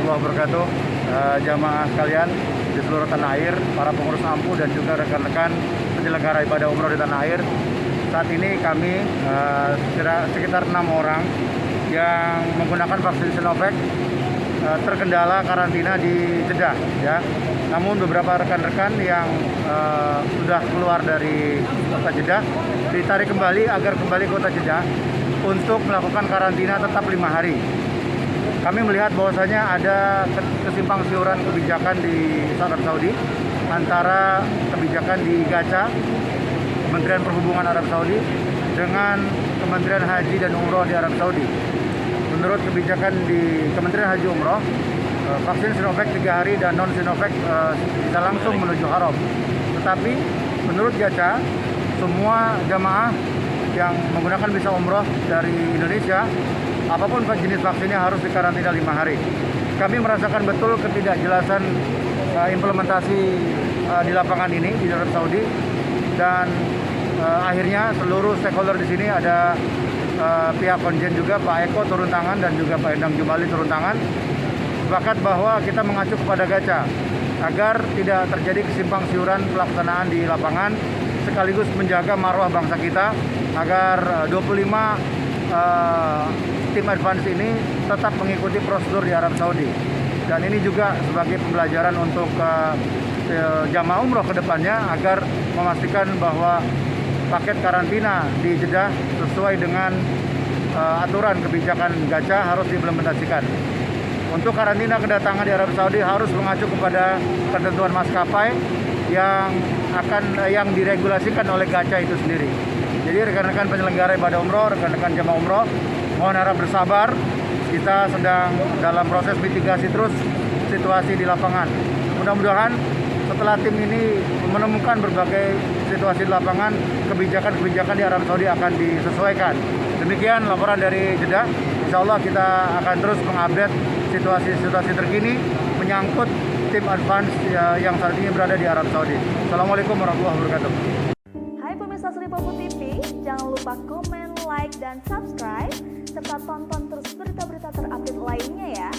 warahmatullahi wabarakatuh. Jamaah sekalian di seluruh tanah air, para pengurus AMPU dan juga rekan-rekan penyelenggara ibadah umroh di tanah air. Saat ini kami sekitar 6 orang yang menggunakan vaksin Sinovac terkendala karantina di Jeddah, ya. Namun beberapa rekan-rekan yang sudah keluar dari kota Jeddah ditarik kembali agar kembali ke kota Jeddah untuk melakukan karantina tetap 5 hari. Kami melihat bahwasanya ada kesimpang siuran kebijakan di Arab Saudi antara kebijakan di Gaca, Kementerian Perhubungan Arab Saudi, dengan Kementerian Haji dan Umroh di Arab Saudi. Menurut kebijakan di Kementerian Haji Umroh, vaksin Sinovac 3 hari dan non-Sinovac bisa langsung menuju haram. Tetapi menurut Gaca, semua jamaah yang menggunakan visa umroh dari Indonesia, apapun jenis vaksinnya harus dikarantina 5 hari. Kami merasakan betul ketidakjelasan implementasi di lapangan ini di Arab Saudi, dan akhirnya seluruh stakeholder di sini ada pihak konjen juga, Pak Eko turun tangan dan juga Pak Endang Jumali turun tangan, sepakat bahwa kita mengacu kepada Gaca agar tidak terjadi kesimpang siuran pelaksanaan di lapangan, sekaligus menjaga marwah bangsa kita agar 25 tim advance ini tetap mengikuti prosedur di Arab Saudi. Dan ini juga sebagai pembelajaran untuk jamaah umroh ke depannya agar memastikan bahwa paket karantina di Jeddah sesuai dengan aturan kebijakan Gaca harus diimplementasikan. Untuk karantina kedatangan di Arab Saudi harus mengacu kepada ketentuan maskapai yang diregulasikan oleh Gaca itu sendiri. Jadi rekan-rekan penyelenggara ibadah umroh, rekan-rekan jamaah umroh, mohon harap bersabar. Kita sedang dalam proses mitigasi terus situasi di lapangan. Mudah-mudahan setelah tim ini menemukan berbagai situasi di lapangan, kebijakan-kebijakan di Arab Saudi akan disesuaikan. Demikian laporan dari Jeddah. Insya Allah kita akan terus mengupdate situasi terkini menyangkut tim advance yang saat ini berada di Arab Saudi. Assalamualaikum warahmatullahi wabarakatuh. Hai pemirsa Selipopo TV, jangan lupa komen, like, dan subscribe, serta tonton terus berita-berita terupdate lainnya ya.